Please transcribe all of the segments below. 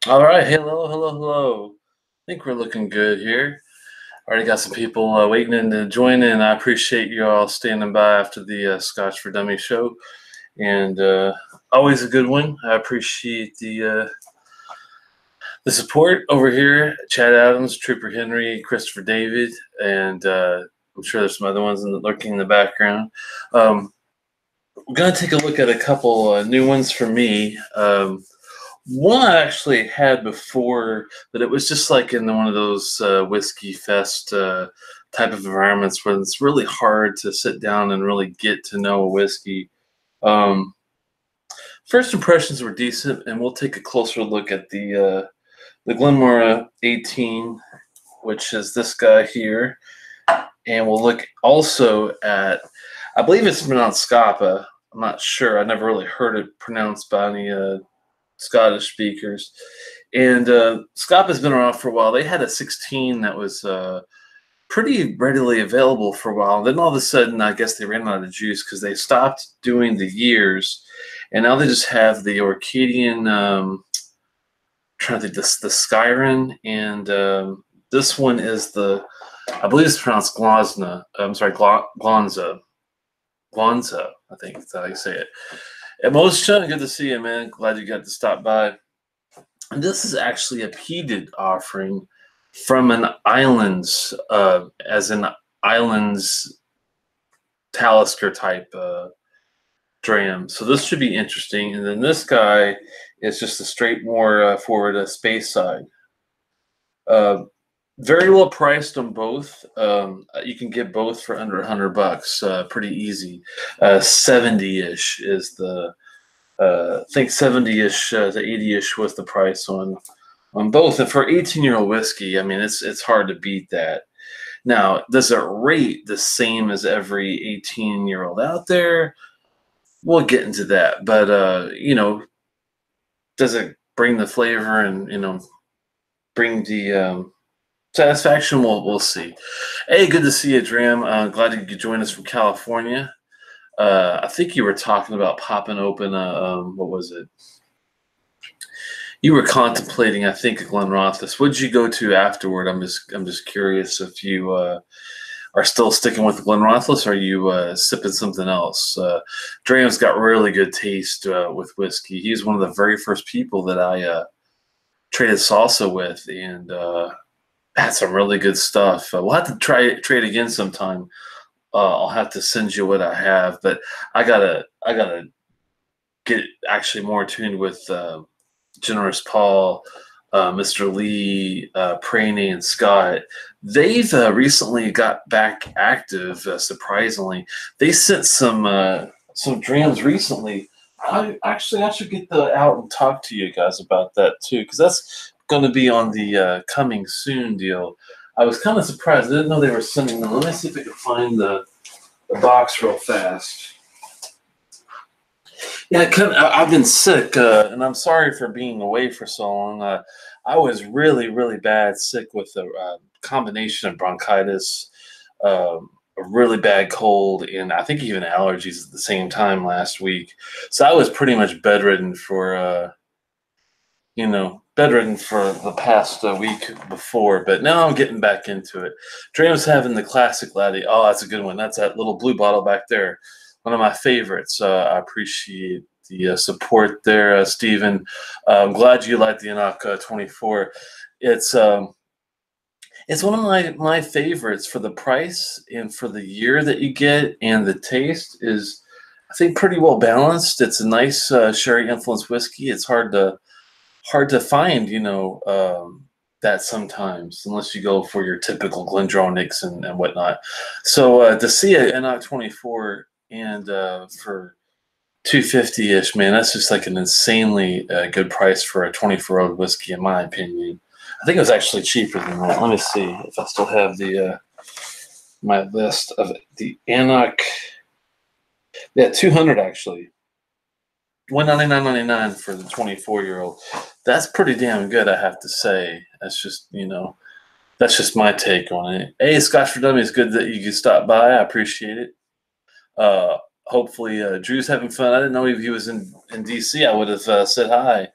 All right, hello, hello, hello. I think we're looking good here. Already got some people waiting in to join in. I appreciate you all standing by after the Scotch for Dummies show, and always a good one. I appreciate the support over here. Chad Adams, Trooper Henry, Christopher David, and I'm sure there's some other ones lurking in the background. We're gonna take a look at a couple new ones for me. One I actually had before, but it was just like in one of those whiskey fest type of environments where it's really hard to sit down and really get to know a whiskey. Um, First impressions were decent, and we'll take a closer look at the Glen Moray 18, which is this guy here, and we'll look also at, I believe it's pronounced Scapa. I'm not sure. I never really heard it pronounced by any Scottish speakers. And Scotpa's been around for a while. They had a 16 that was pretty readily available for a while. Then all of a sudden, I guess they ran out of juice because they stopped doing the years, and now they just have the Orcadian. Trying to think, the Skyrim, and this one is I believe it's pronounced Glansa. I'm sorry, Glanza. Glanza, I think that's how you say it. And most good to see you, man. Glad you got to stop by. And this is actually a peated offering from an islands, as in islands Talisker type dram. So this should be interesting. And then this guy is just a straight more forward space side. Very well priced on both. You can get both for under $100, pretty easy. 70-ish is the I think 70-ish to 80-ish was the price on both. And for 18-year-old whiskey, I mean it's hard to beat that. Now, does it rate the same as every 18-year-old out there? We'll get into that, but does it bring the flavor and bring the satisfaction? We'll see. Hey, good to see you, Dram. Glad you could join us from California. I think you were talking about popping open what was it? You were contemplating, I think, a Glenrothes. What did you go to afterward? I'm just curious if you are still sticking with the Glenrothes, or are you sipping something else? Dram's got really good taste with whiskey. He's one of the very first people that I traded salsa with, and had some really good stuff. We'll have to trade again sometime. I'll have to send you what I have, but I gotta get actually more tuned with Generous Paul, Mr. Lee, Praney, and Scott. They've recently got back active. Surprisingly, they sent some drams recently. I should get out and talk to you guys about that too, because that's going to be on the coming soon deal. I was kind of surprised. I didn't know they were sending them. Let me see if I can find the box real fast. Yeah, I've been sick, and I'm sorry for being away for so long. I was really, really bad sick with a combination of bronchitis, a really bad cold, and I think even allergies at the same time last week. So I was pretty much bedridden for the past week before, but now I'm getting back into it. Dram's having the classic laddie. Oh, that's a good one. That's that little blue bottle back there. One of my favorites. I appreciate the support there, Stephen. I'm glad you like the Enoch 24. It's one of my favorites for the price and for the year that you get, and the taste is, I think, pretty well balanced. It's a nice sherry influenced whiskey. It's hard to find, that sometimes, unless you go for your typical Glendronachs and whatnot. So to see an Enoch 24 and for $250-ish, man, that's just like an insanely good price for a 24-year-old whiskey, in my opinion. I think it was actually cheaper than that. Let me see if I still have the my list of it. The Enoch. Yeah, 200 actually. $199.99 for the 24-year-old. That's pretty damn good, I have to say. That's just that's just my take on it. Hey, Scotch for Dummies, good that you could stop by. I appreciate it. Hopefully, Drew's having fun. I didn't know if he was in DC. I would have said hi,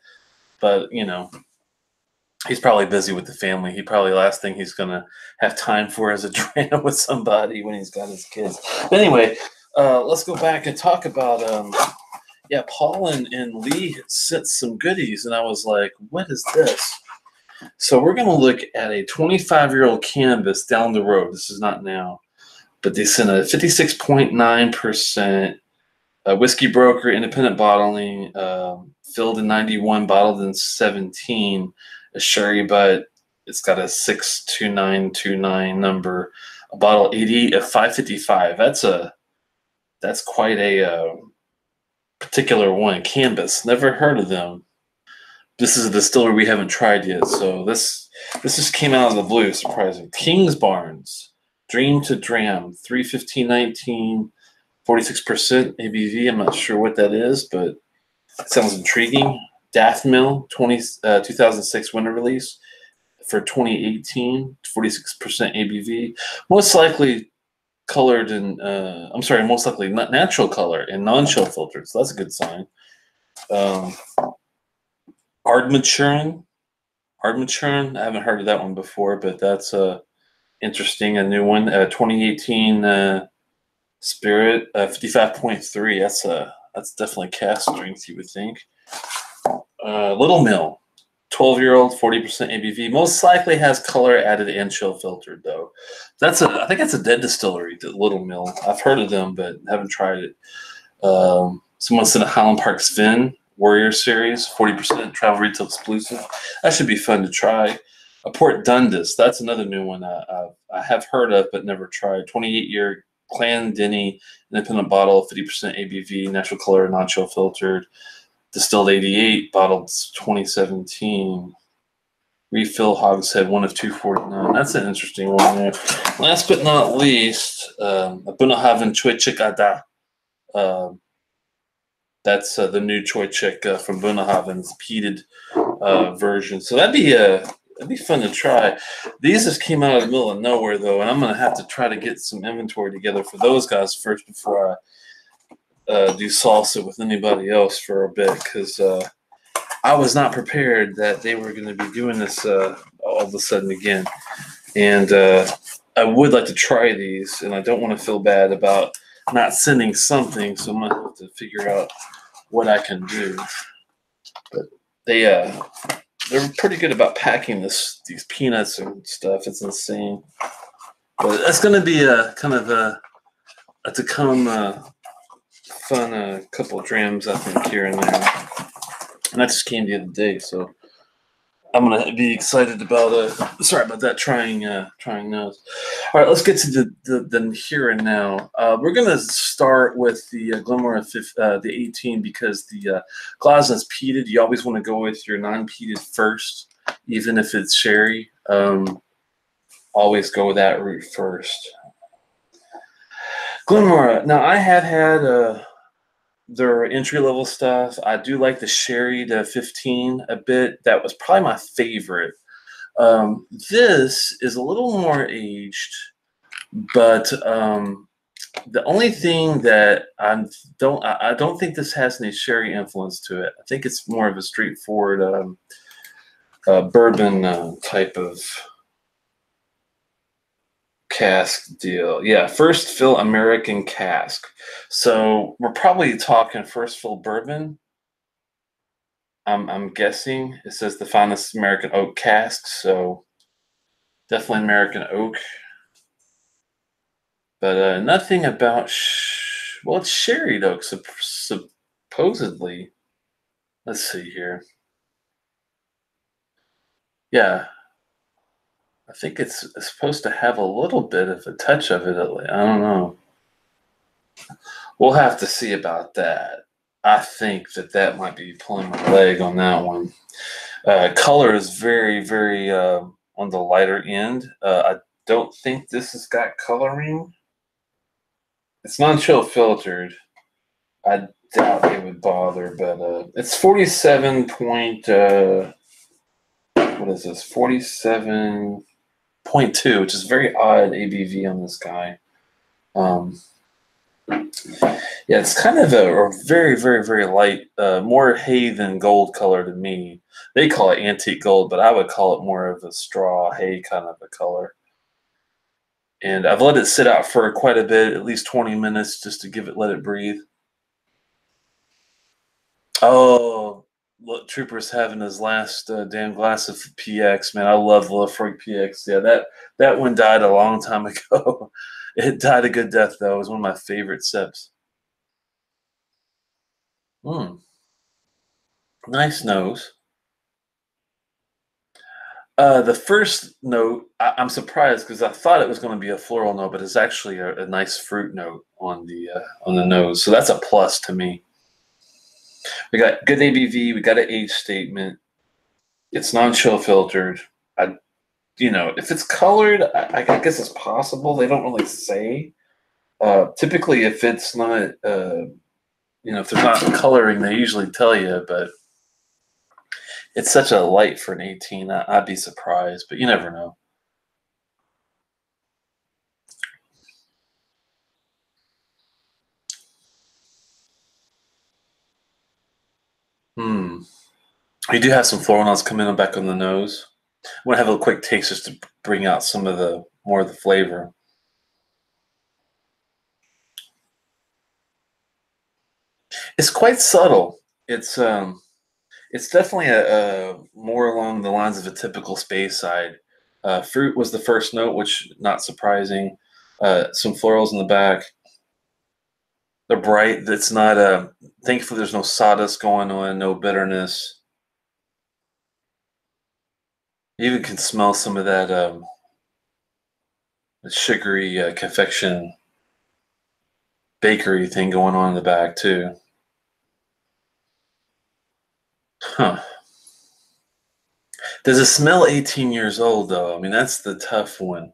but He's probably busy with the family. He probably last thing he's gonna have time for is a dram with somebody when he's got his kids. But anyway, let's go back and talk about yeah, Paul and Lee sent some goodies, and I was like, what is this? So we're gonna look at a 25-year-old cannabis down the road. This is not now, but they sent a 56.9% whiskey broker, independent bottling, filled in 91, bottled in 17. A sherry, but it's got a 62929 number. A bottle 80 at 555. That's quite a particular one. Canvas. Never heard of them. This is a distillery we haven't tried yet, so this just came out of the blue. Surprising. King's Barnes, Dream to Dram, 315.19, 46% ABV. I'm not sure what that is, but it sounds intriguing. Daft Mill, 2006 winter release for 2018, 46% ABV. Most likely colored in, most likely not natural color and non-chill filtered. So that's a good sign. Ardmaturin. I haven't heard of that one before, but that's interesting. A new one, 2018 Spirit, 55.3. That's definitely cask strength, you would think. Little Mill, 12-year-old, 40% ABV. Most likely has color added and chill filtered, though. I think that's a dead distillery, the Little Mill. I've heard of them, but haven't tried it. Someone sent a Highland Park Sven Warrior Series, 40% travel retail exclusive. That should be fun to try. A Port Dundas, that's another new one I have heard of but never tried. 28-year Clondalkin independent bottle, 50% ABV, natural color, non-chill filtered. Distilled 88, bottled 2017. Refill hogshead, 1 of 249. That's an interesting one there. Last but not least, Bunnahabhain Choi Chik Ada. That's the new Choi Chik from Bunnahabhain's peated version. So that'd be fun to try. These just came out of the middle of nowhere, though, and I'm going to have to try to get some inventory together for those guys first before I do salsa with anybody else for a bit, because I was not prepared that they were going to be doing this all of a sudden again. And I would like to try these, and I don't want to feel bad about not sending something, so I'm going to have to figure out what I can do. But they're pretty good about packing these peanuts and stuff. It's insane. But that's going to be a kind of a to come fun couple of drams, I think, here and there. And that just came the other day, so I'm gonna be excited about sorry about that, trying those. All right, let's get to the here and now. We're gonna start with the Glen Moray the 18, because the Glasna is peated. You always want to go with your non-peated first, even if it's sherry. Always go that route first. Glen Moray. Now, I have had their entry-level stuff. I do like the sherry to 15 a bit. That was probably my favorite. This is a little more aged, but the only thing that I don't think this has any sherry influence to it. I think it's more of a straightforward bourbon type of cask deal. Yeah, first fill American cask. So we're probably talking first fill bourbon. I'm guessing. It says the finest American oak cask, so definitely American oak. But nothing about well, it's sherry oak supposedly. Let's see here. Yeah, I think it's supposed to have a little bit of a touch of it. I don't know. We'll have to see about that. I think that might be pulling my leg on that one. Color is very, very on the lighter end. I don't think this has got coloring. It's non-chill filtered. I doubt it would bother, but it's 47 point. What is this? 47.2, which is very odd ABV on this guy. Yeah, it's kind of a very, very, very light, more hay than gold color to me. They call it antique gold, but I would call it more of a straw hay kind of a color. And I've let it sit out for quite a bit, at least 20 minutes, just to let it breathe. Oh, look, Trooper's having his last damn glass of PX, man. I love Lafroig PX. Yeah, that one died a long time ago. It died a good death, though. It was one of my favorite sips. Mm, nice nose. The first note, I'm surprised because I thought it was going to be a floral note, but it's actually a nice fruit note on the nose. So that's a plus to me. We got good ABV. We got an age statement. It's non-chill filtered. I, if it's colored, I guess it's possible. They don't really say. Typically, if it's not, if there's not coloring, they usually tell you. But it's such a light for an 18. I'd be surprised, but you never know. Hmm. You do have some floral notes coming in back on the nose. I want to have a quick taste just to bring out some of the more of the flavor. It's quite subtle. It's definitely a more along the lines of a typical space side. Fruit was the first note, which not surprising. Some florals in the back. They're bright. It's not thankfully there's no sawdust going on, no bitterness. You even can smell some of that sugary confection bakery thing going on in the back too. Huh. Does it smell 18 years old though? I mean, that's the tough one.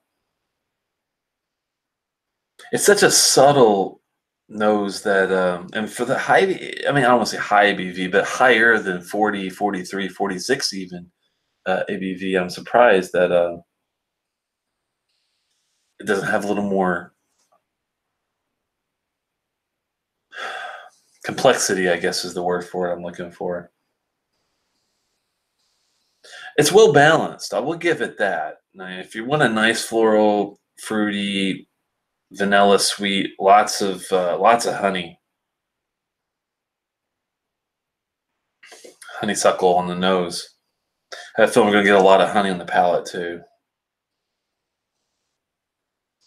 It's such a subtle nose that and for the high, I mean, I don't want to say high ABV, but higher than 40, 43, 46 even ABV. I'm surprised that it doesn't have a little more complexity, I guess is the word for it I'm looking for. It's well balanced. I will give it that. Now, if you want a nice floral, fruity, vanilla sweet, lots of honeysuckle on the nose. I feel we're gonna get a lot of honey on the palate too.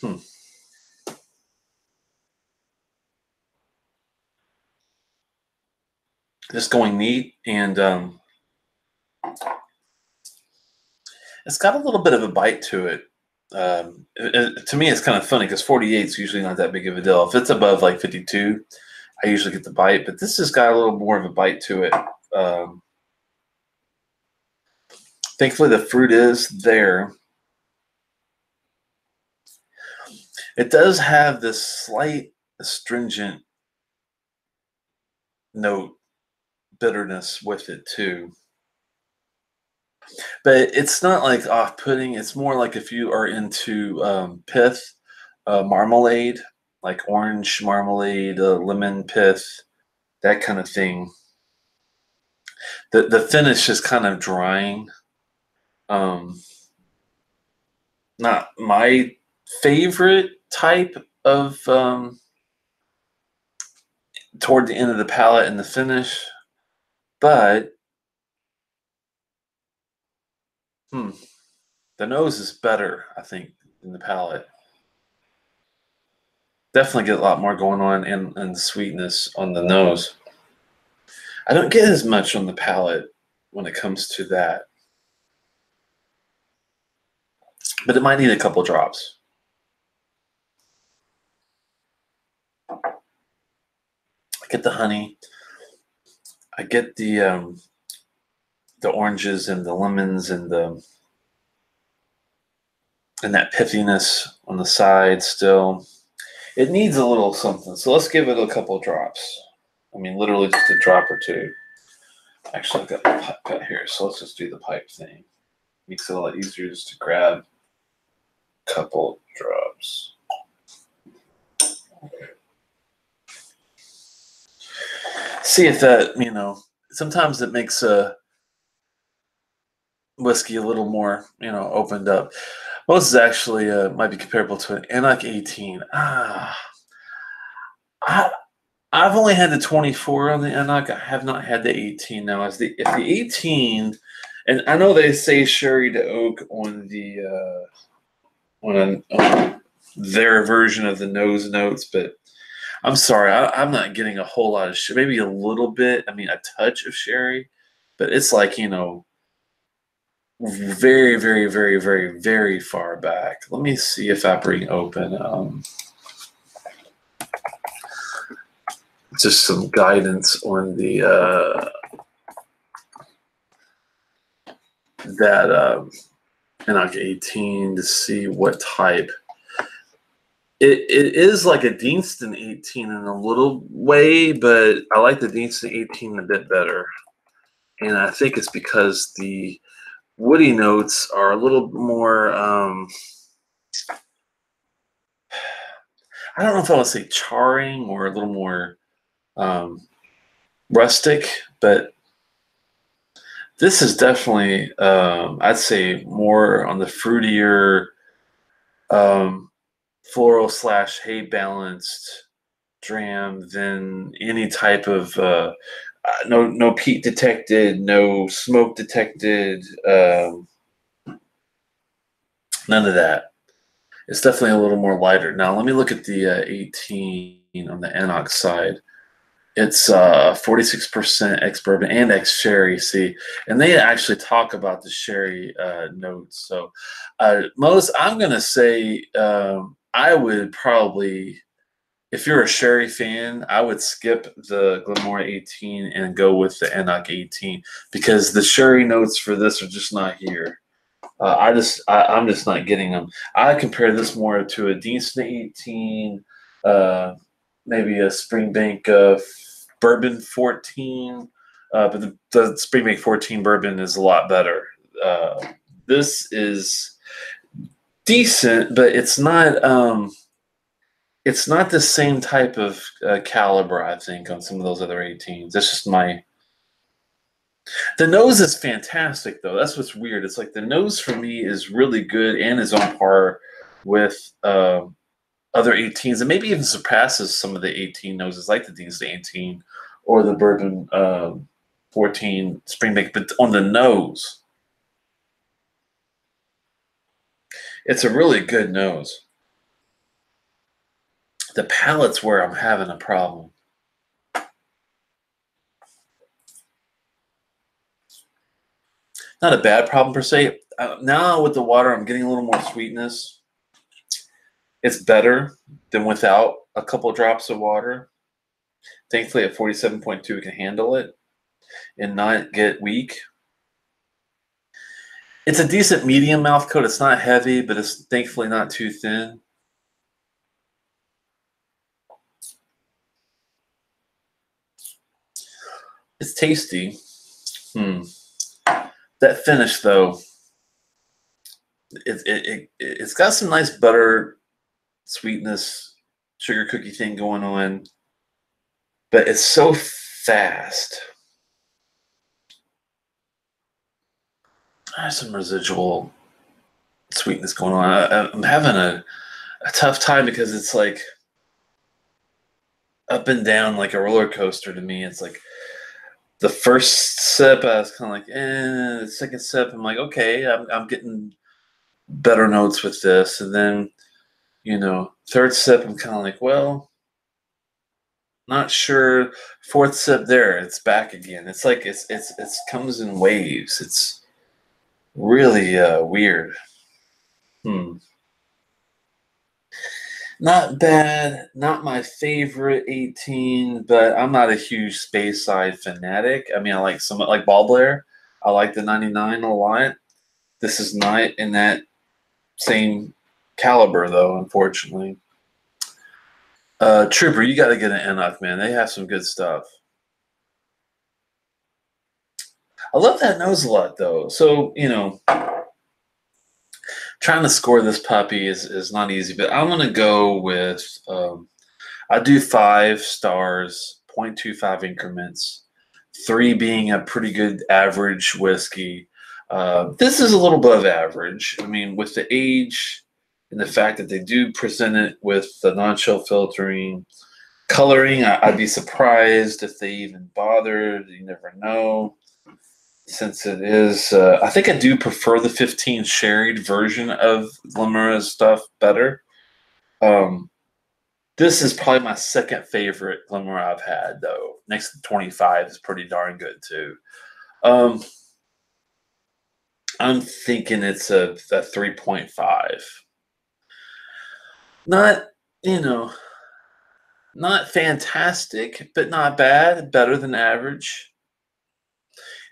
Hmm. Just going neat, and it's got a little bit of a bite to it. To me, it's kind of funny because 48 is usually not that big of a deal. If it's above like 52, I usually get the bite, but this has got a little more of a bite to it. Um, Thankfully, the fruit is there. It does have this slight astringent note bitterness with it too, but it's not like off-putting. It's more like if you are into pith, marmalade, like orange marmalade, lemon pith, that kind of thing. The finish is kind of drying. Um, Not my favorite type of toward the end of the palate and the finish, but hmm, the nose is better, I think, than the palate. Definitely get a lot more going on and sweetness on the nose. I don't get as much on the palate when it comes to that, but it might need a couple drops. I get the honey. I get the oranges and the lemons and that pithiness on the side still. It needs a little something, so let's give it a couple drops. I mean, literally just a drop or two. Actually, I've got my pipe cut here, so let's just do the pipe thing. Makes it a lot easier just to grab a couple drops. See if that, sometimes it makes a whiskey a little more, opened up. Well, this is actually might be comparable to an Enoch 18. I, I've only had the 24 on the Enoch. I have not had the 18. Now, if the 18, and I know they say sherry to oak on the on their version of the nose notes, but I'm sorry, I'm not getting a whole lot of maybe a little bit. I mean, a touch of sherry, but it's like very, very, very, very, very far back. Let me see if I bring open just some guidance on the that Enoch 18 to see what type. It is like a Deanston 18 in a little way, but I like the Deanston 18 a bit better. And I think it's because the woody notes are a little more, I don't know if I would say charring or a little more rustic, but this is definitely, I'd say, more on the fruitier, floral / hay balanced dram than any type of no peat detected, no smoke detected, none of that. It's definitely a little more lighter. Now let me look at the 18 on the Enoch side. It's 46% ex-bourbon and ex-sherry, see. And they actually talk about the sherry notes. So I'm going to say I would probably, if you're a sherry fan, I would skip the Glen Moray 18 and go with the Enoch 18 because the sherry notes for this are just not here. I'm just not getting them. I compare this more to a Deanston 18, maybe a Springbank Bourbon 14, but the Springbank 14 Bourbon is a lot better. This is decent, but it's not the same type of caliber, I think, on some of those other 18s. That's just my. The nose is fantastic, though. That's what's weird. It's like the nose for me is really good and is on par with other 18s, and maybe even surpasses some of the 18 noses, like the Deanston 18 or the Bourbon 14 Springbank. But on the nose, it's a really good nose. The palate's where I'm having a problem. Not a bad problem per se. Now with the water, I'm getting a little more sweetness. It's better than without a couple of drops of water. Thankfully, at 47.2, we can handle it and not get weak. It's a decent medium mouth coat. It's not heavy, but it's thankfully not too thin. It's tasty. That finish, though, it's got some nice butter, sweetness, sugar cookie thing going on, but it's so fast. There's some residual sweetness going on. I'm having a tough time because it's like up and down like a roller coaster to me. It's like the first sip, I was kind of like, The second sip, I'm like, okay, I'm getting better notes with this. And then, third sip, I'm kind of like, well, not sure. Fourth sip, there, it's back again. It's like it's comes in waves. It's really weird. Not bad. Not my favorite 18, but I'm not a huge Space Side fanatic. I mean, I like some like Ball Blair. I like the 99 a lot. This is not in that same caliber, though, unfortunately. Trooper, you got to get an Enoch, man. They have some good stuff. I love that nose a lot, though. So, trying to score this puppy is not easy, but I'm going to go with, I do 5 stars 0.25 increments, 3 being a pretty good average whiskey. This is a little above average. I mean, with the age and the fact that they do present it with the non-chill filtering, coloring, I'd be surprised if they even bothered. You never know. Since it is, I think I do prefer the 15 sherried version of Glen Moray's stuff better. This is probably my second favorite Glen Moray I've had, though. Next to 25 is pretty darn good, too. I'm thinking it's a 3.5. Not, not fantastic, but not bad. Better than average.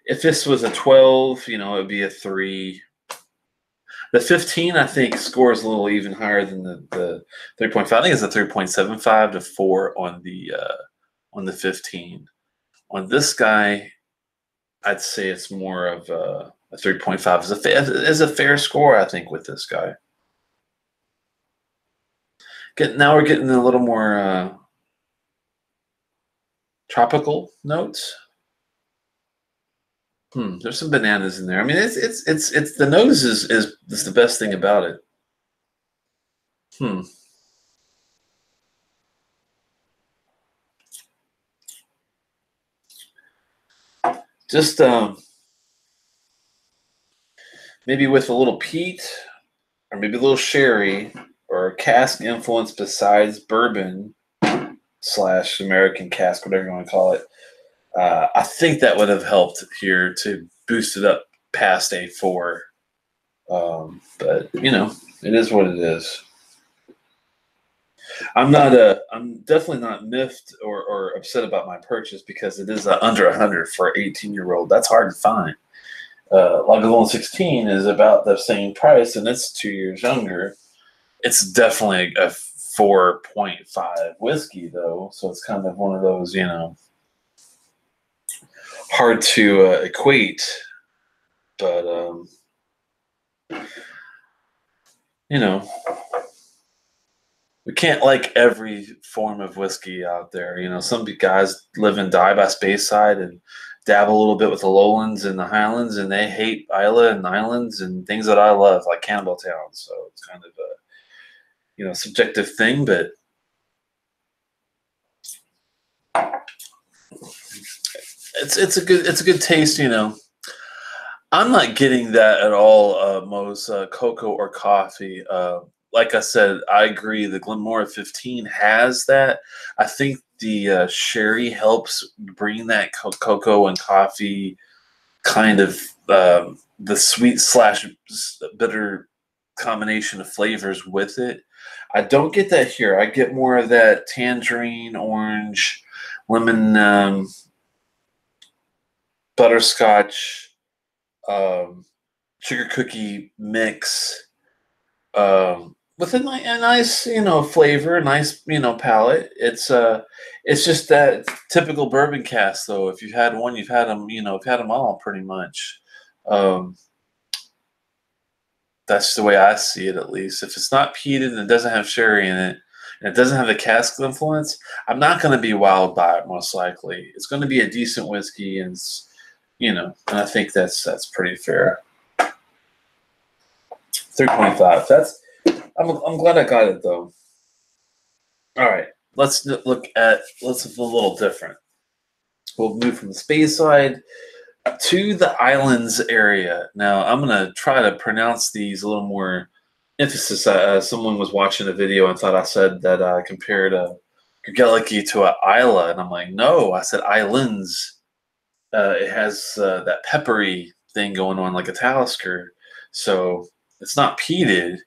If this was a 12, it would be a 3. The 15, I think, scores a little even higher than the 3.5. I think it's a 3.75 to 4 on the 15. On this guy, I'd say it's more of a 3.5 is a fair score, I think, with this guy. Now we're getting a little more tropical notes. There's some bananas in there. I mean, it's the nose is the best thing about it. Just maybe with a little peat, or maybe a little sherry, or cask influence besides bourbon / American cask, whatever you want to call it. I think that would have helped here to boost it up past a 4. But it is what it is. I'm definitely not miffed or upset about my purchase because it is under 100 for an 18-year-old. That's hard to find. Lagavulin 16 is about the same price, and it's 2 years younger. It's definitely a 4.5 whiskey, though, so it's kind of one of those, hard to equate, but we can't like every form of whiskey out there. Some guys live and die by Speyside and dabble a little bit with the lowlands and the highlands, and they hate Islay and islands and things that I love, like Campbelltown. So it's kind of a subjective thing, but it's a good taste. I'm not getting that at all, Mo's cocoa or coffee. Like I said, I agree. The Glen Moray 15 has that. I think the sherry helps bring that cocoa and coffee kind of the sweet / bitter combination of flavors with it. I don't get that here. I get more of that tangerine, orange, lemon, butterscotch, sugar cookie mix. With a nice, flavor, a nice, palate. It's just that typical bourbon cask, though. If you've had one, you've had them, you've had them all pretty much. That's the way I see it, at least. If it's not peated and it doesn't have sherry in it, and it doesn't have the cask influence, I'm not going to be wowed by it, most likely. It's going to be a decent whiskey, and and I think that's pretty fair. 3.5. I'm glad I got it, though. All right, let's look a little different. We'll move from the Speyside to the islands area. Now, I'm going to try to pronounce these a little more emphasis. Someone was watching a video and thought I said that I compared Kerguelen to an Isla, and I'm like, no, I said islands. It has that peppery thing going on like a Talisker, so it's not peated.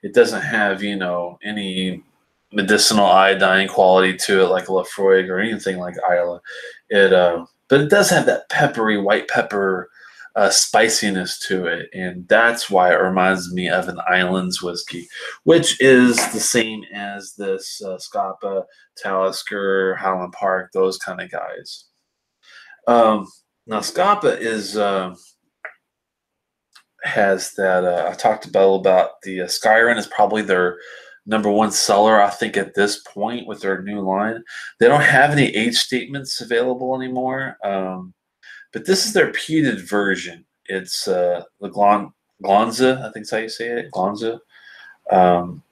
It doesn't have, any medicinal iodine quality to it like a Lafroig or anything like Isla. But it does have that peppery white pepper spiciness to it, and that's why it reminds me of an Islands whiskey, which is the same as this Scapa, Talisker, Highland Park, those kind of guys. Now Scapa has that I talked about the Skyrim is probably their #1 seller, I think, at this point with their new line. They don't have any age statements available anymore, but this is their peated version. It's the Glansa, I think that's how you say it, Glansa. Um,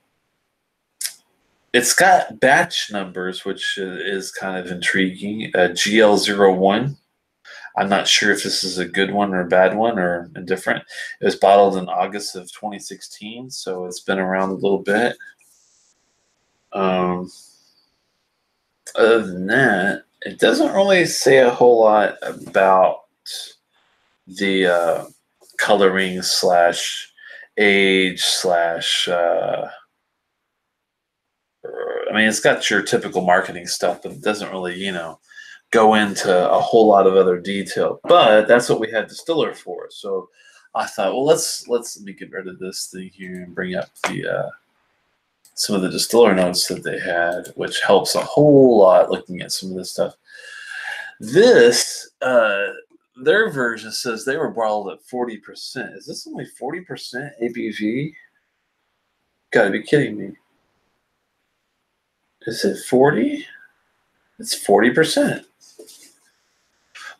it's got batch numbers, which is kind of intriguing. GL01. I'm not sure if this is a good one or a bad one or indifferent. It was bottled in August of 2016, so it's been around a little bit. Other than that, it doesn't really say a whole lot about the coloring slash age slash. I mean, it's got your typical marketing stuff, but it doesn't really, go into a whole lot of other detail. But that's what we had Distiller for. So I thought, well, let me get rid of this thing here and bring up the some of the distiller notes that they had, which helps a whole lot looking at some of this stuff. This their version says they were bottled at 40%. Is this only 40% ABV? Gotta be kidding me. Is it 40? It's 40%.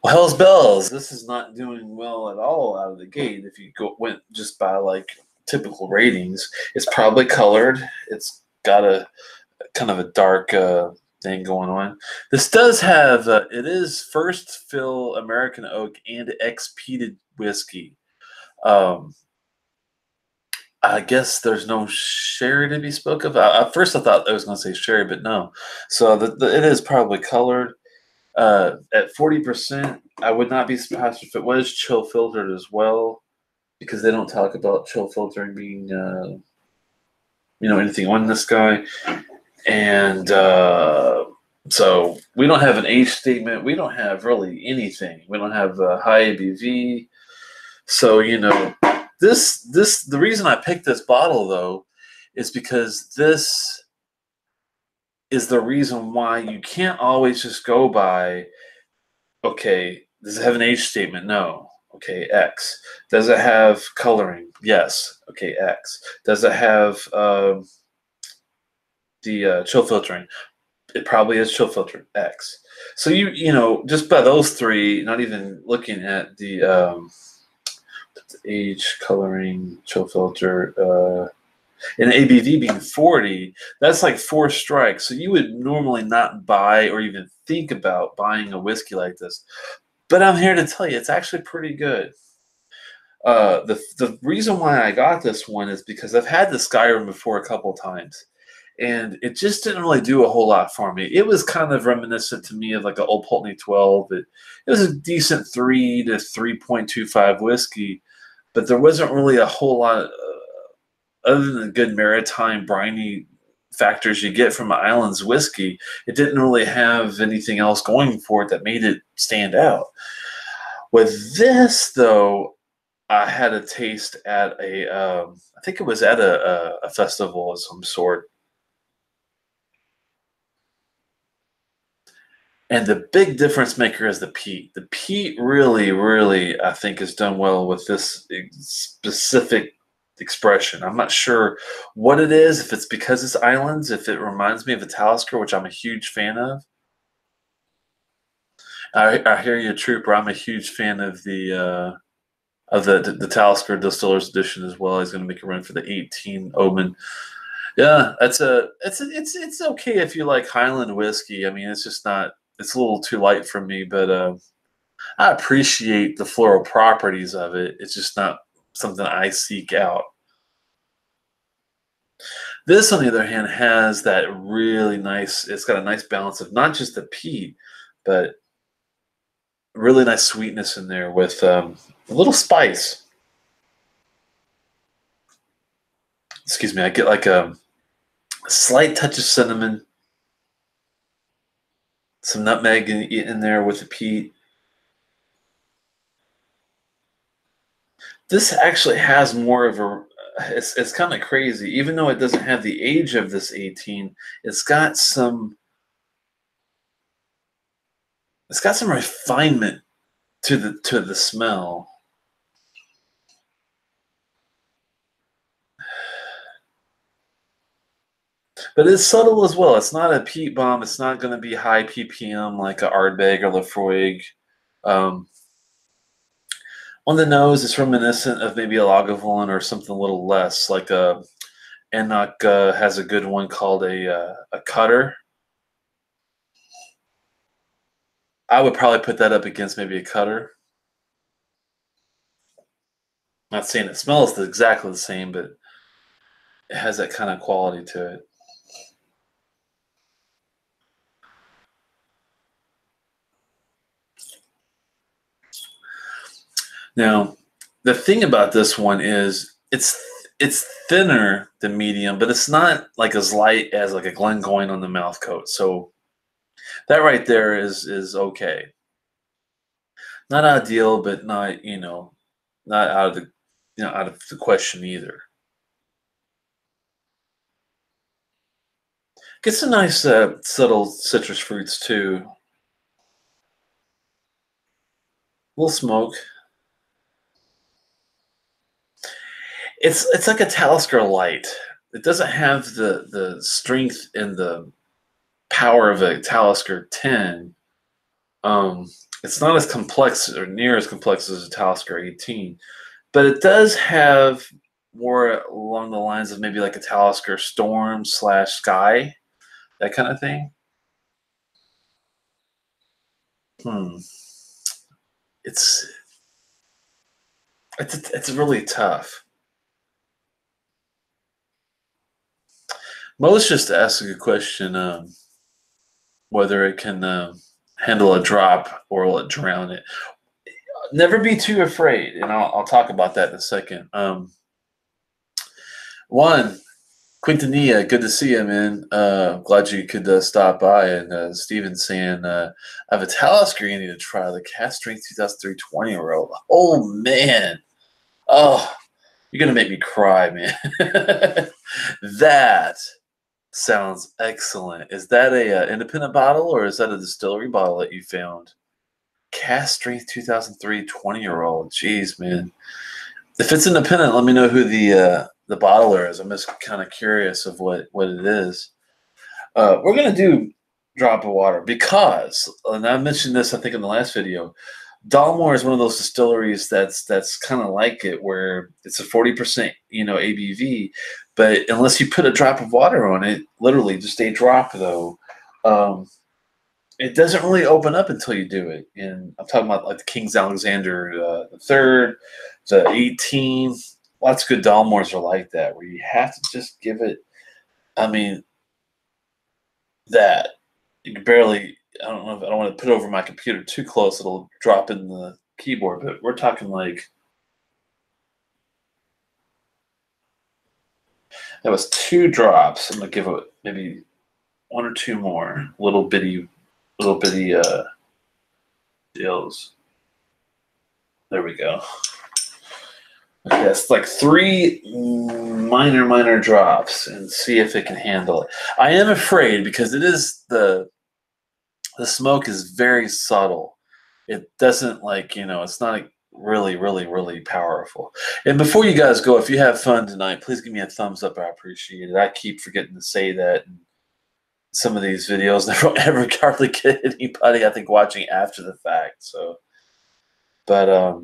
Well, hell's bells. This is not doing well at all out of the gate. If you went just by like typical ratings, it's probably colored. It's got a kind of a dark thing going on. This does have it is first fill American oak and ex-peated whiskey. I guess there's no sherry to be spoke of. At first, I thought I was going to say sherry, but no. So it is probably colored. At 40%, I would not be surprised if it was chill filtered as well, because they don't talk about chill filtering being, anything on this guy. And so we don't have an age statement. We don't have really anything. We don't have a high ABV. So, the reason I picked this bottle, though, is because this is the reason why you can't always just go by, okay, does it have an age statement? No. Okay, X. Does it have coloring? Yes. Okay, X. Does it have the chill filtering? It probably is chill filtered, X. So just by those three, not even looking at the age, coloring, chill filter, and ABV being 40, that's like 4 strikes. So you would normally not buy or even think about buying a whiskey like this. But I'm here to tell you, it's actually pretty good. The reason why I got this one is because I've had the Skyrim before a couple times, and it just didn't really do a whole lot for me. It was kind of reminiscent to me of like an Old Pulteney 12. It was a decent 3 to 3.25 whiskey, but there wasn't really a whole lot other than the good maritime briny factors you get from an island's whiskey. It didn't really have anything else going for it that made it stand out. With this, though, I had a taste at I think it was at a festival of some sort. And the big difference maker is the peat. The peat really, really, I think, has done well with this specific expression. I'm not sure what it is, if it's because it's islands, if it reminds me of a Talisker, which I'm a huge fan of. I hear you, Trooper. I'm a huge fan of the Talisker Distillers Edition as well. He's going to make a run for the 18 Omen. Yeah, it's okay if you like Highland whiskey. I mean, it's just not. It's a little too light for me, but I appreciate the floral properties of it. It's just not something I seek out. This, on the other hand, has that really nice. It's got a nice balance of not just the peat, but really nice sweetness in there with a little spice. Excuse me, I get like a slight touch of cinnamon, some nutmeg in there with the peat. This actually has more of a. It's kind of crazy, even though it doesn't have the age of this 18. It's got some refinement to the smell. But it's subtle as well. It's not a peat bomb. It's not going to be high ppm like a Ardbeg or Lafroig. On the nose, it's reminiscent of maybe a Lagavulin or something a little less, like a Enoch has a good one called a Cutter. I would probably put that up against maybe a Cutter. Not saying it smells exactly the same, but it has that kind of quality to it. Now, the thing about this one is it's thinner than medium, but it's not like as light as like a Glengoyne on the mouth coat. So that right there is okay. Not ideal, but not not out of the out of the question either. Gets some nice subtle citrus fruits too. A little smoke. It's like a Talisker light. It doesn't have the strength and the power of a Talisker 10. It's not as complex or near as complex as a Talisker 18, but it does have more along the lines of maybe like a Talisker Storm / Sky, that kind of thing. It's it's really tough. Most just ask a good question, whether it can handle a drop or will it drown it. Never be too afraid, and I'll talk about that in a second. One, Quintanilla, good to see you, man. Glad you could stop by. And Steven saying, I have a Talisker you need to try, the Cast Strength 2003 20-year-old. Oh, man. Oh, you're going to make me cry, man. That sounds excellent. Is that a independent bottle or is that a distillery bottle that you found? Cast Strength 2003 20-year-old. Jeez, man. If it's independent, let me know who the bottler is. I'm just kind of curious of what it is. We're gonna do drop of water because, and I mentioned this I think in the last video. Dalmore is one of those distilleries that's kind of like it, where it's a 40% ABV, but unless you put a drop of water on it, literally just a drop though, it doesn't really open up until you do it. And I'm talking about like the King's Alexander the Third, the 18. Lots of good Dalmores are like that, where you have to just give it. I mean, that you can barely. I don't know if I don't want to put over my computer too close; it'll drop in the keyboard. But we're talking like that was 2 drops. I'm gonna give it maybe 1 or 2 more, little bitty deals. There we go. Okay, it's like 3 minor drops, and see if it can handle it. I am afraid because it is the smoke is very subtle. It doesn't it's not really powerful. And before you guys go, if you have fun tonight, please give me a thumbs up. I appreciate it. I keep forgetting to say that. And some of these videos never ever hardly get anybody, I think, watching after the fact. So, but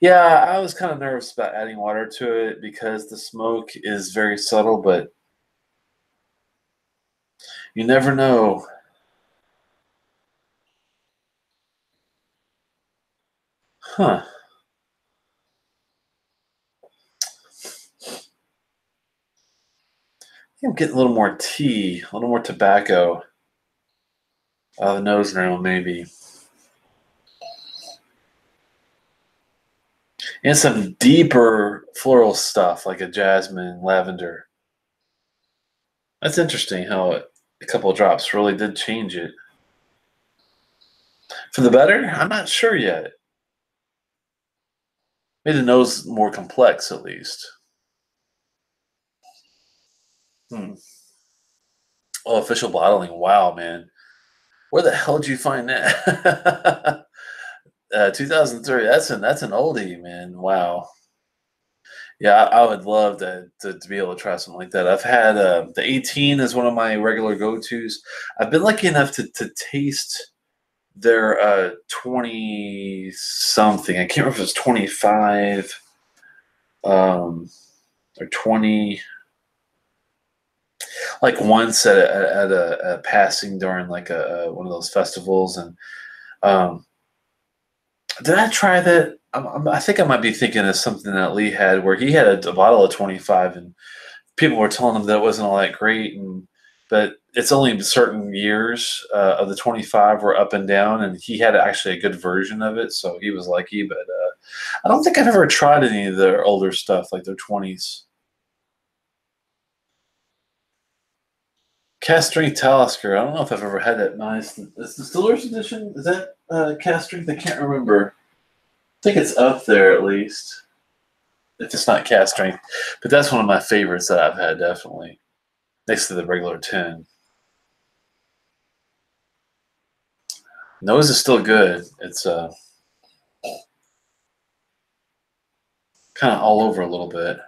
yeah, I was kind of nervous about adding water to it because the smoke is very subtle, but you never know. Huh. I'm getting a little more tea, a little more tobacco. The nose now, maybe. And some deeper floral stuff like a jasmine, lavender. That's interesting how a couple of drops really did change it. For the better? I'm not sure yet. Made the nose more complex, at least. Oh, official bottling. Wow, man. Where the hell did you find that? 2003. That's an oldie, man. Wow. Yeah, I would love to be able to try something like that. I've had the 18 is one of my regular go-tos. I've been lucky enough to taste their 20 something. I can't remember if it was 25 or 20, like once at a passing during like one of those festivals. And um, did I try that? I think I might be thinking of something that Lee had where he had a bottle of 25 and people were telling him that it wasn't all that great, and but it's only certain years of the 25 were up and down, and he had actually a good version of it, so he was lucky. But I don't think I've ever tried any of their older stuff, like their 20s. Cast strength Talisker. I don't know if I've ever had that nice. Is the Distillers Edition? Is that cast strength? I can't remember. I think it's up there at least. If it's not cast strength, but that's one of my favorites that I've had, definitely next to the regular 10. Nose is still good. It's kind of all over a little bit.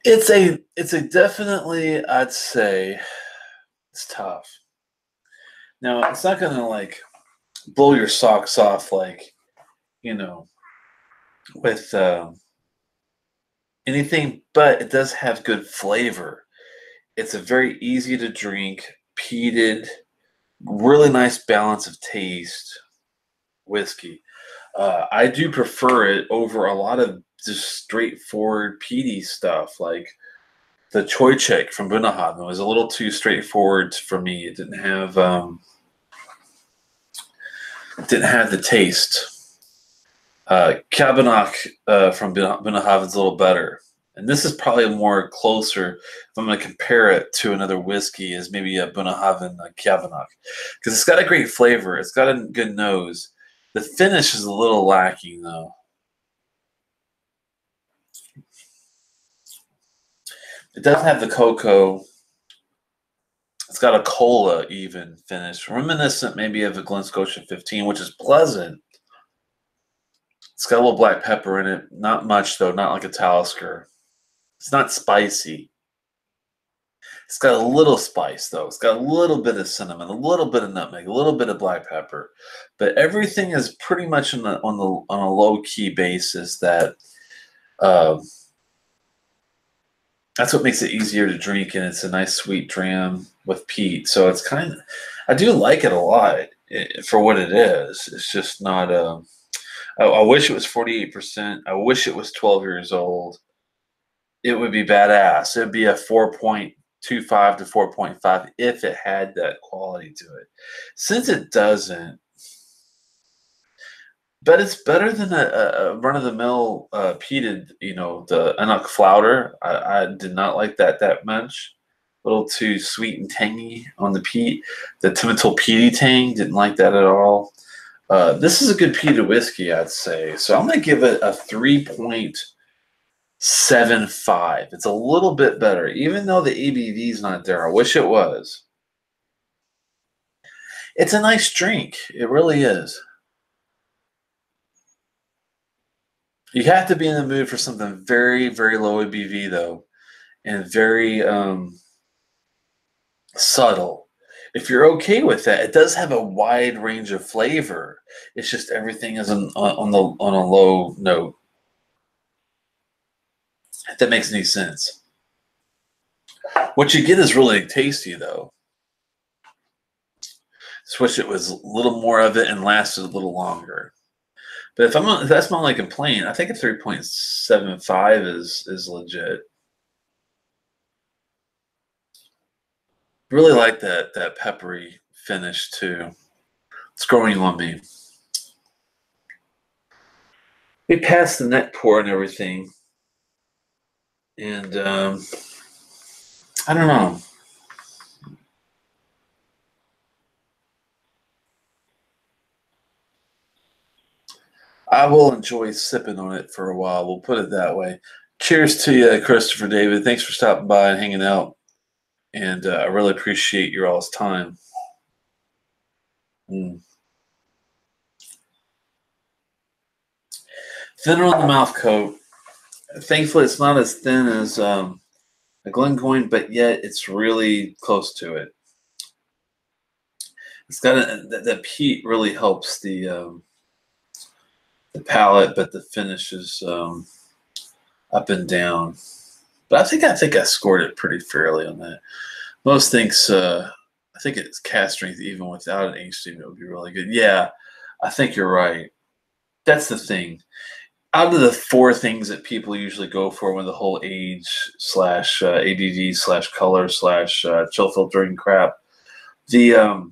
It's a definitely, I'd say it's tough. Now it's not gonna like blow your socks off like, you know, with anything, but it does have good flavor. It's a very easy to drink, peated, really nice balance of taste whiskey. I do prefer it over a lot of just straightforward peaty stuff. Like the Choichek from Bunnahabhain was a little too straightforward for me. It didn't have the taste. Cabernet from Bunnahabhain's a little better. And this is probably more closer, if I'm going to compare it to another whiskey, is maybe a Bunnahabhain Cabernet. Because it's got a great flavor. It's got a good nose. The finish is a little lacking, though. It doesn't have the cocoa. It's got a cola even finish, reminiscent maybe of a Glen Scotia 15, which is pleasant. It's got a little black pepper in it. Not much, though, not like a Talisker. It's not spicy. It's got a little spice, though. It's got a little bit of cinnamon, a little bit of nutmeg, a little bit of black pepper. But everything is pretty much on a low key basis uh, that's what makes it easier to drink, and it's a nice sweet dram with peat. So it's kind of, I do like it a lot for what it is. It's just not. I wish it was 48%. I wish it was 12 years old. It would be badass. It would be a 4.25 to 4.5 if it had that quality to it. Since it doesn't, but it's better than a run of the mill peated, the Enoch Flounder. I did not like that much. A little too sweet and tangy on the peat. The Timotol peaty tang, didn't like that at all. This is a good peated whiskey, I'd say. So I'm going to give it a 3.75. It's a little bit better, even though the ABV is not there. I wish it was. It's a nice drink. It really is. You have to be in the mood for something very, very low ABV, though, and very subtle. If you're okay with that, it does have a wide range of flavor. It's just everything is on a low note. If that makes any sense. What you get is really tasty, though. Just wish it was a little more of it and lasted a little longer. But if that's my only complaint, I think a 3.75 is legit. Really like that peppery finish too. It's growing on me. We passed the neck pour and everything, and I don't know. I will enjoy sipping on it for a while. We'll put it that way. Cheers to you, Christopher David. Thanks for stopping by and hanging out. And I really appreciate your all's time. Mm. Thinner on the mouth coat. Thankfully, it's not as thin as a Glengoyne, but yet it's really close to it. It's got that peat really helps the palate, but the finish is up and down. But I think I scored it pretty fairly on that. Most thinks I think it's cast strength even without an age statement it would be really good. Yeah, I think you're right. That's the thing. Out of the 4 things that people usually go for with the whole age slash ABV slash color slash chill filtering crap, the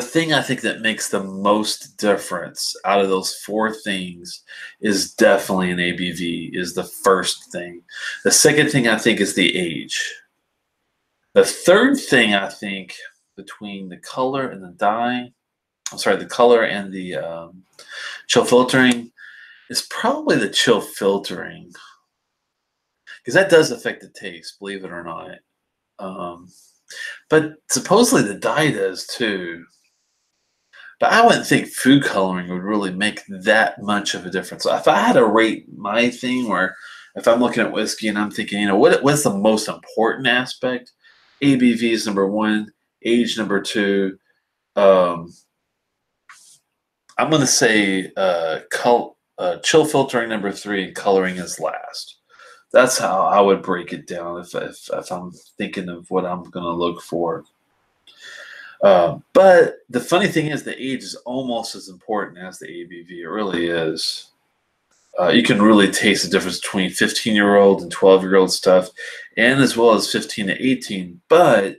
thing I think that makes the most difference out of those 4 things is definitely an ABV, is the first thing. The second thing I think is the age. The third thing I think between the color and the dye, the color and the chill filtering is probably the chill filtering, because that does affect the taste, believe it or not. But supposedly the dye does too. But I wouldn't think food coloring would really make that much of a difference. If I had to rate my thing, or if I'm looking at whiskey and I'm thinking, you know, what's the most important aspect? ABV is number 1, age number 2. I'm going to say chill filtering number 3, and coloring is last. That's how I would break it down if I'm thinking of what I'm going to look for. But the funny thing is, the age is almost as important as the ABV. It really is. You can really taste the difference between 15-year-old and 12-year-old stuff, and as well as 15 to 18. But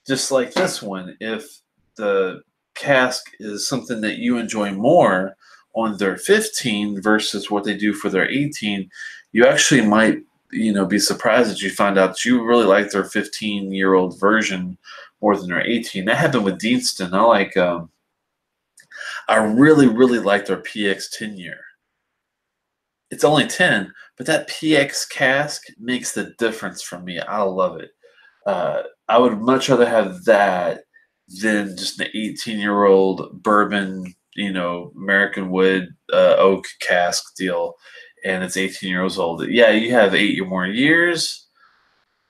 just like this one, if the cask is something that you enjoy more on their 15 versus what they do for their 18, you actually might, be surprised that you find out that you really like their 15-year-old version more than their 18. That happened with Deanston. I really, really like their PX 10-year. It's only 10, but that PX cask makes the difference for me. I love it. I would much rather have that than just an 18-year-old bourbon, American wood oak cask deal, and it's 18 years old. Yeah, you have 8 more years,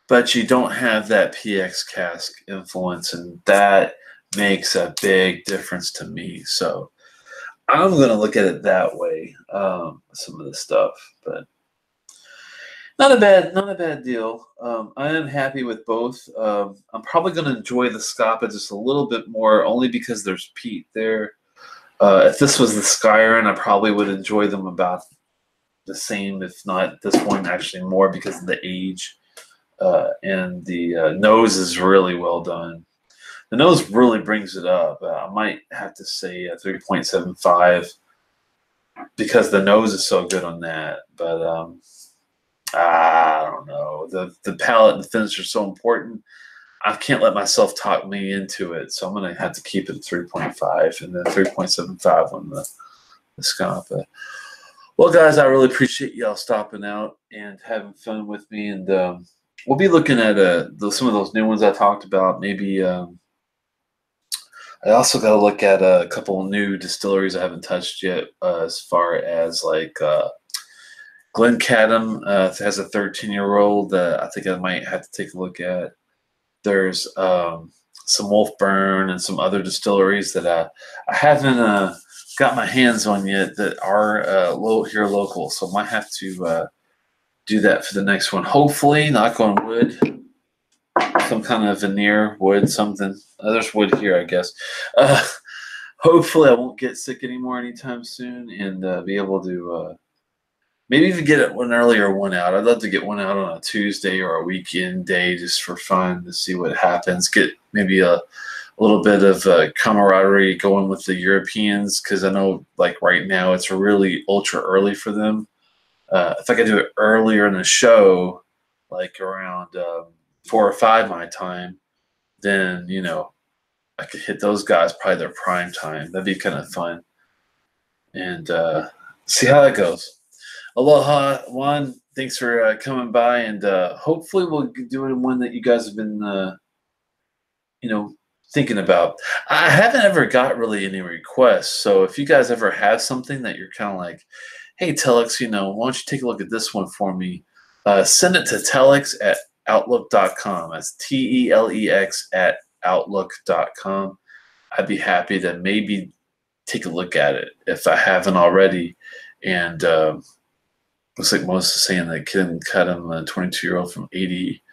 but you don't have that PX cask influence, and that makes a big difference to me. So I'm going to look at it that way, some of the stuff, but not a bad deal. I am happy with both. I'm probably going to enjoy the Scapa just a little bit more, only because there's peat there. If this was the Skyrim, I probably would enjoy them about the same, if not this one actually more, because of the age. And the nose is really well done. The nose really brings it up. I might have to say a 3.75 because the nose is so good on that. But I don't know. The palate and the finish are so important. I can't let myself talk me into it. So I'm going to have to keep it at 3.5 and then 3.75 on the Scapa. Well, guys, I really appreciate y'all stopping out and having fun with me. And we'll be looking at some of those new ones I talked about. Maybe I also got to look at a couple of new distilleries I haven't touched yet, as far as like Glen has a 13-year-old that I think I might have to take a look at. There's some Wolfburn and some other distilleries that I haven't got my hands on yet that are here local. So I might have to do that for the next one. Hopefully, knock on wood, some kind of veneer wood, something. There's wood here, I guess. Hopefully I won't get sick anymore anytime soon, and be able to maybe even get one earlier one out. I'd love to get one out on a Tuesday or a weekend day just for fun to see what happens. Get maybe a little bit of camaraderie going with the Europeans, because I know like right now it's really ultra early for them. If I could do it earlier in the show, like around 4 or 5 my time, then I could hit those guys probably their prime time. That'd be kind of fun, and see how that goes. Aloha, Juan. Thanks for coming by, and hopefully we'll do one that you guys have been, thinking about. I haven't ever got really any requests, so if you guys ever have something that you're kind of like, hey, Telex, why don't you take a look at this one for me? Send it to telex at outlook.com. That's TELEX at outlook.com. I'd be happy to maybe take a look at it if I haven't already. And looks like most is saying that Kid cut him a 22-year-old from 80.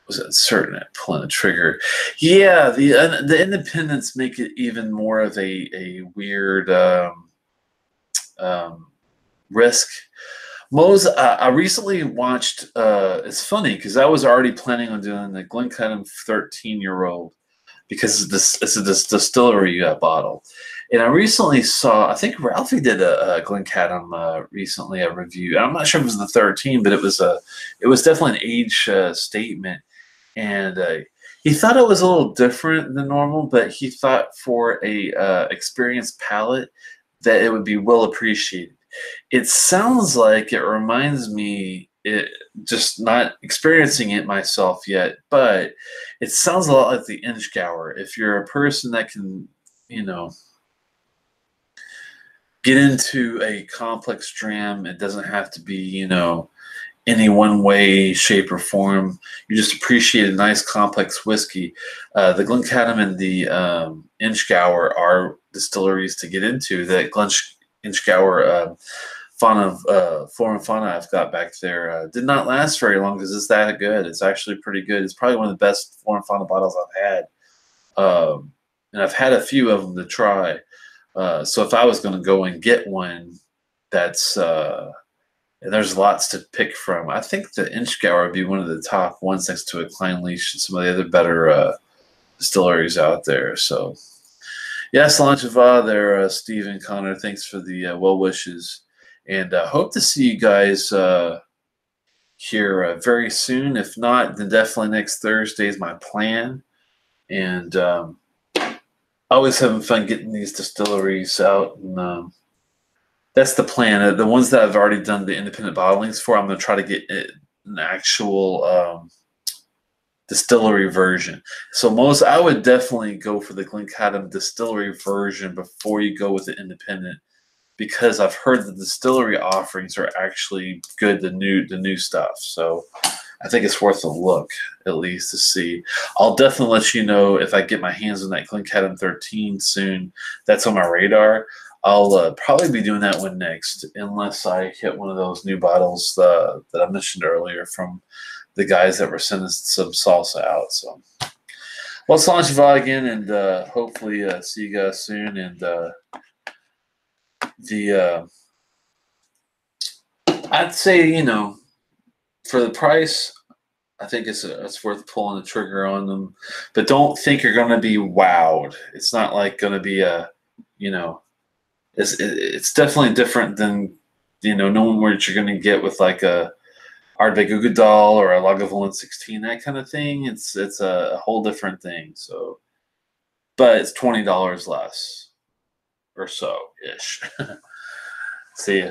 Was uncertain at pulling the trigger. Yeah, the independents make it even more of a weird risk. Moe's, I recently watched, it's funny because I was already planning on doing the Glencairn 13-year-old because it's a distillery bottle. And I recently saw, I think Ralphie did a Glencairn recently, a review. I'm not sure if it was the 13, but it was definitely an age statement. And he thought it was a little different than normal, but he thought for a experienced palate that it would be well appreciated. It sounds like it reminds me, just not experiencing it myself yet, but it sounds a lot like the Inchgauer. If you're a person that can, get into a complex dram, it doesn't have to be, any one way, shape, or form. You just appreciate a nice complex whiskey. The Glencairn and the Inchgauer are distilleries to get into. That Inchgauer Flora and Fauna I've got back there did not last very long because it's that good. It's actually pretty good. It's probably one of the best Flora and Fauna bottles I've had. And I've had a few of them to try. So if I was going to go and get one, that's there's lots to pick from. I think the Inchgauer would be one of the top ones next to a Klein Leash and some of the other better distilleries out there. So, yes, Lanchava there, Steve and Connor. Thanks for the well wishes. And hope to see you guys here very soon. If not, then definitely next Thursday is my plan. And always having fun getting these distilleries out. And that's the plan. The ones that I've already done the independent bottlings for, I'm going to try to get an actual distillery version. So I would definitely go for the Glencairn distillery version before you go with the independent, because I've heard the distillery offerings are actually good, the new stuff. So I think it's worth a look, at least, to see. I'll definitely let you know if I get my hands on that Glencairn 13 soon. That's on my radar. I'll probably be doing that one next, unless I hit one of those new bottles that I mentioned earlier from the guys that were sending some salsa out. So, well, it's Lanchava again, and hopefully see you guys soon. And I'd say, for the price, I think it's worth pulling the trigger on them. But don't think you're going to be wowed. It's not like going to be it's definitely different than, knowing what you're going to get with like a Ardbeg Ugadal or a Lagavulin 16, that kind of thing. It's a whole different thing. So, but it's $20 less or so ish. See ya.